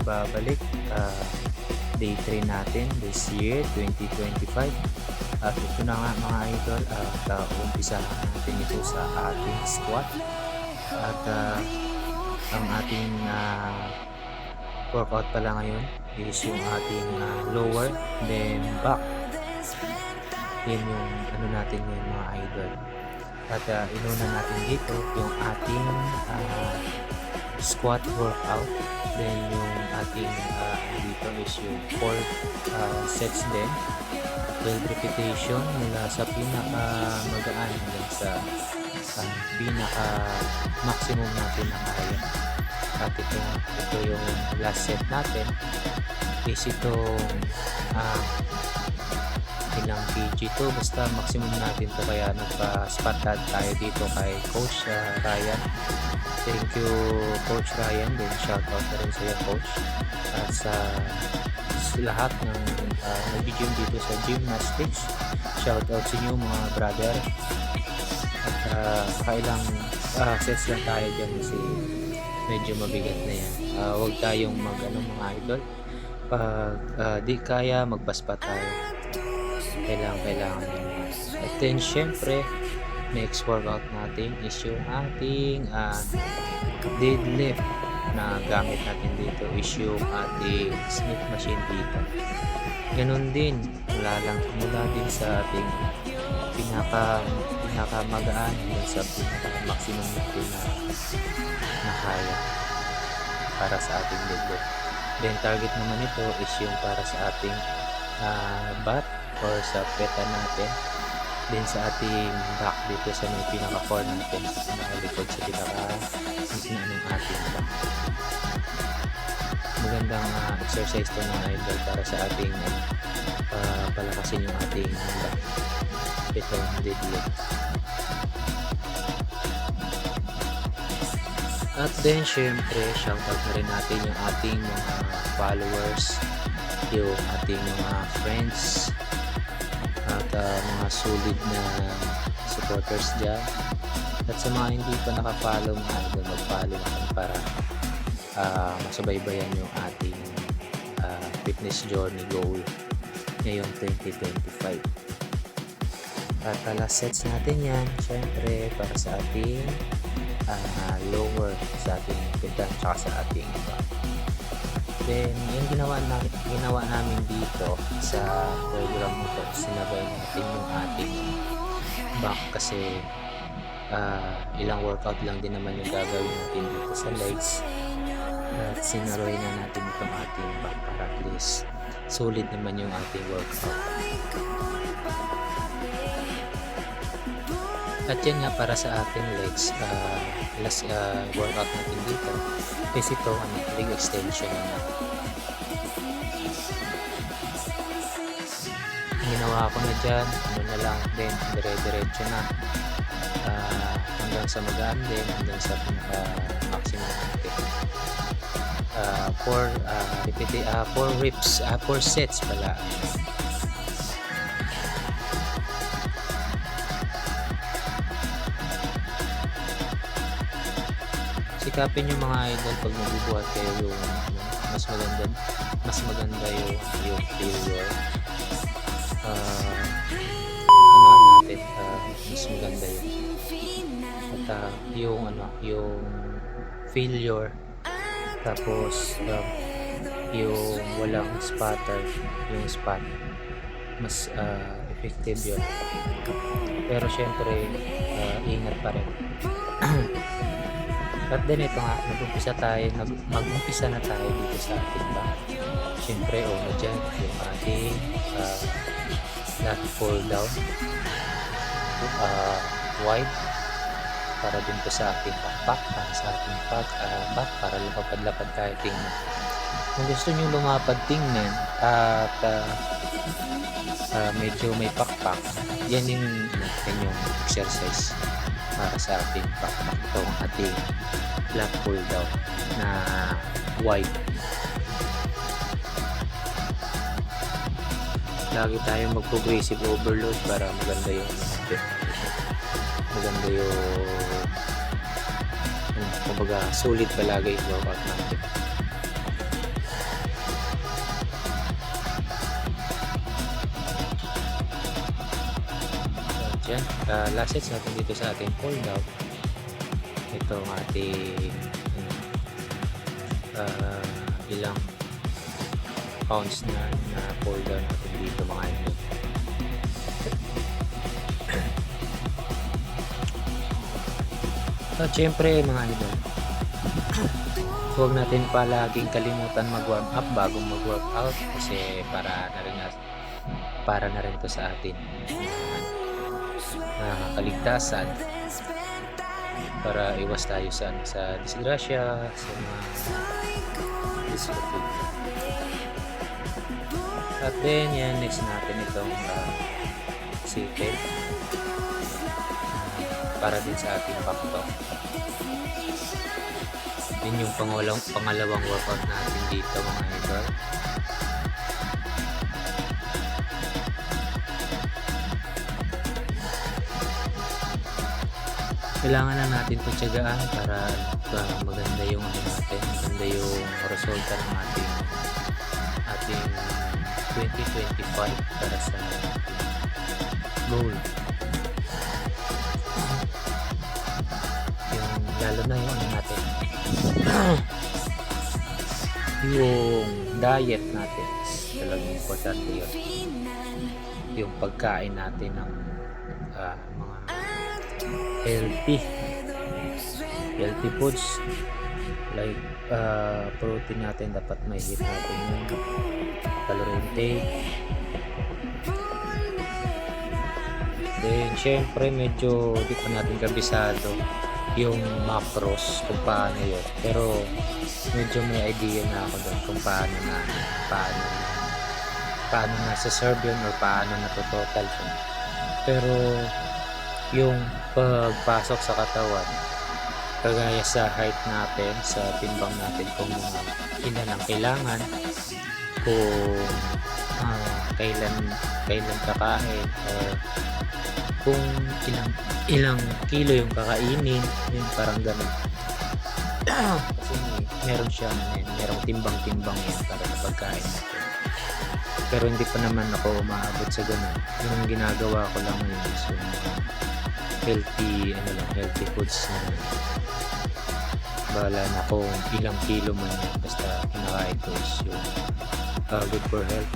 nagbabalik. Day 3 natin this year 2025. At ito na nga mga idol, at umpisahan natin ito sa ating squat. At ang ating workout pala ngayon is yung ating lower then back. Yan yung ano natin ngayon mga idol. At inuna natin dito yung ating squat workout. Then yung ating dito is yung 4 sets din. 12 repetition mula sa pinaka magaan hanggang sa pinaka maximum natin na kaya. At ito yung last set natin is itong ilang kg to, basta maximum natin to, kaya nagpa-spot tayo dito kay Coach Ryan. Thank you Coach Ryan, then shout out na rin sa iyo Coach, at sa lahat ng nag-gym dito sa gymnastics. Shout out sa inyo mga brother. At kailang sets lang tayo dyan kasi medyo mabigat na yan. Huwag tayong mga idol, pag di kaya magpaspa tayo, kailangan yun. At then syempre next workout natin is yung ating deadlift na gamit natin dito is yung ating Smith machine dito. Ganun din, mula din sa ating pinaka magaan hanggang sa pinaka maximum natin na kaya para sa ating deadlift. Then target naman ito is yung para sa ating butt or sa peta natin. Then sa ating back dito sa may pinaka-core natin, sa pinaka-likod sa pinaka-misna ng ating back. Magandang exercise to mga idol para sa ating palakasin yung ating back. Itong deadlift. At then syempre shoutout na rin natin yung ating mga followers, yung ating mga friends, at mga solid na supporters dyan. At sa mga hindi pa nakafollow mga idol, mag-follow natin para masubaybayan yung ating fitness journey goal ngayong 2025. At last sets natin yan syempre para sa ating lower, sa ating pita at sa ating back. Then yung ginawa namin dito sa program nito, sinabay natin yung ating back kasi ilang workout lang din naman yung gagawin natin dito sa legs, at sinaroy na natin itong ating back para at least solid naman yung ating workout. At yan nga para sa ating legs, last workout natin dito is ito leg extension na. Ginawa ko na dyan, na lang din, dire-diretso na hanggang sa magaan din, hanggang sa maximum natin. 4 reps, 4 sets pala. Sikapin yung mga idol pag magbubuhat kayo yung mas maganda yung failure. Natin mas maganda yun. At yung failure, tapos yung walang spatter, yung spot, mas effective yun. Pero syempre ingat pa rin. At then ito nga, mag-umpisa na tayo dito sa ating back. Syempre una dyan yung ating lat pull down wide para din po sa ating back, para sa ating back, para lapad-lapad tayo tingnan. Kung gusto nyo lumapad tingnan at medyo may pakpak, yan yung exercise para sa ating pakpak, itong ating lat pull down na wide. Lagi tayong mag-progressive overload para maganda yung kumbaga solid palagi yung workout natin. Yan, last sets natin dito sa ating pull down. Ito ang ating ilang pounds na pull down natin dito mga idol. At syempre mga idol, huwag natin palaging kalimutan mag-warm up bago mag-workout kasi para na rin to sa atin kaligtasan, para iwas tayo sa disgrasya, sa mga disruptive. At then yan, next natin itong seated para din sa ating back to. Yun yung pangalawang workout natin dito mga idol. Kailangan lang natin ito tiyagaan para maganda yung maganda yung resulta ng ating 2025 para sa goal. Yung lalo na yung natin yung diet natin, talagang importante yun. Yung pagkain natin ng mga healthy foods like protein natin, dapat may hit natin yun, calorie intake. Then syempre medyo di pa natin kabisado yung macros kung paano yun, pero medyo may idea na ako doon kung paano nasa serve yun or paano total yun. Pero yung pagpasok sa katawan, kagaya sa height natin, sa timbang natin, kung ilan ang kailangan, kung kailan kakain, or kung ilang kilo yung kakainin, yun parang ganun. Kasi merong timbang-timbang yan para sa pagkain natin. Pero hindi pa naman ako umaabot sa ganun. Yung ginagawa ko lang ngayon is yung healthy foods na bahala na kung ilang kilo man yun, basta kinakain ko is yung good for health.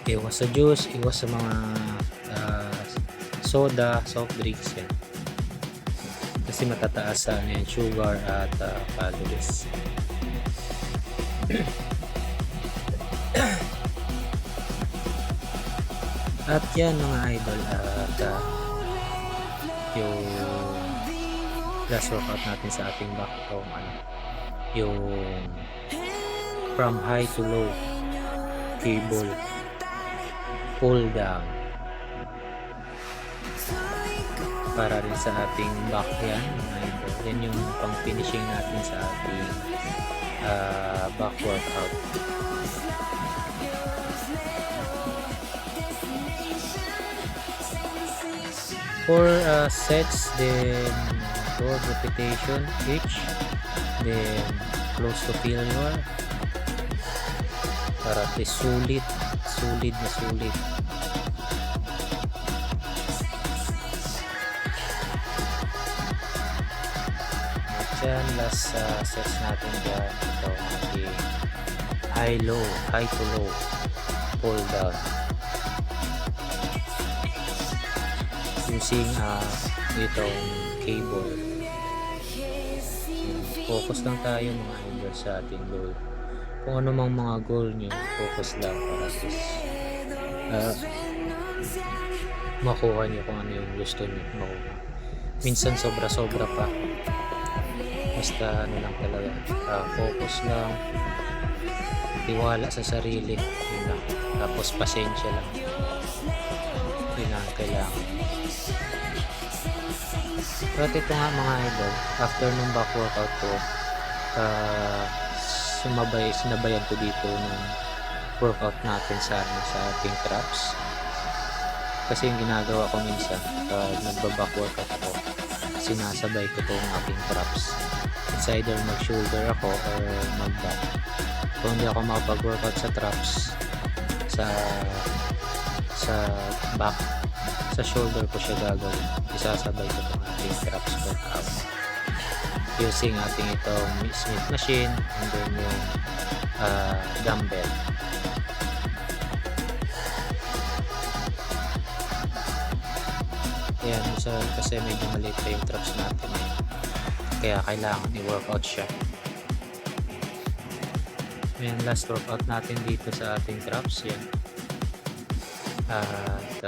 Iwas sa juice, iwas sa mga soda, soft drinks yan, kasi matataas sa sugar at calories. At yan mga idol, at yung last workout natin sa ating back to, yung from high to low cable pull down, para rin sa ating back yan mga idol. Yan yung pang finishing natin sa ating back workout. For sets, then 12 repetition each, then close to failure, para at least sulit. At yan, last sets natin dyan, ito ating high to low pull down using itong cable. Focus lang tayo mga idol sa ating goal. Kung ano mang mga goal nyo, focus lang para makuha nyo kung ano yung gusto nyo makuha. Minsan sobra pa, basta lang talaga, focus lang, tiwala sa sarili, yun lang. Tapos pasensya lang, yun ang kailangan. Pero ito nga mga idol, after nung back workout ko, sinabayan ko dito ng workout natin sa ating traps. Kasi yung ginagawa ko minsan pag nagba-back workout ako, sinasabay ko itong aking traps. It's either mag-shoulder ako or mag-back. Kung hindi ako makapag-workout sa traps, sa back, sa shoulder ko siya gagawin. Isasabay ko itong ating traps workout using ating itong Smith machine and then yung dumbbell. Ayan, kasi medyo maliit pa yung traps natin eh. Kaya kailangan i-workout siya. Ayan, last workout natin dito sa ating traps. Yan. At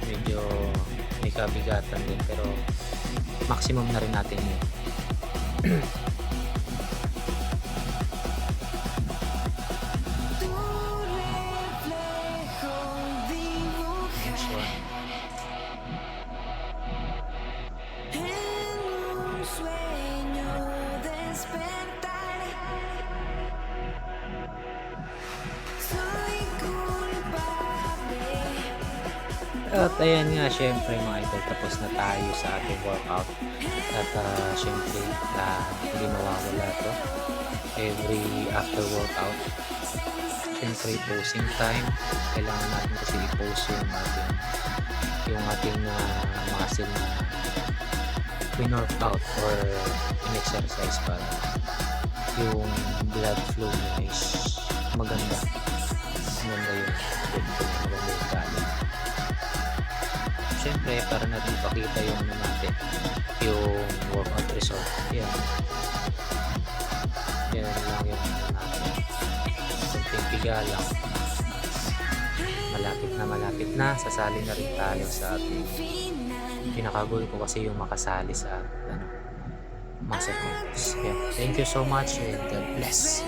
medyo may kabigatan din pero maximum na rin natin yun. At ayan nga, syempre mga idol, tapos na tayo sa ating workout. At syempre, hindi mawawala to every after workout. Syempre, posing time. Kailangan natin kasi i-pose yung ating muscle na win-workout or in-exercise para yung blood flow niya is maganda. Maganda yung galing. Siyempre, para natin ipakita yung yung workout result. Yan. Yan lang yung natin. Kunting piga lang. Malapit na. Sasali na rin tayo sa ating pinaka-goal ko kasi yung makasali sa muscle contest. Yeah. Thank you so much and God bless.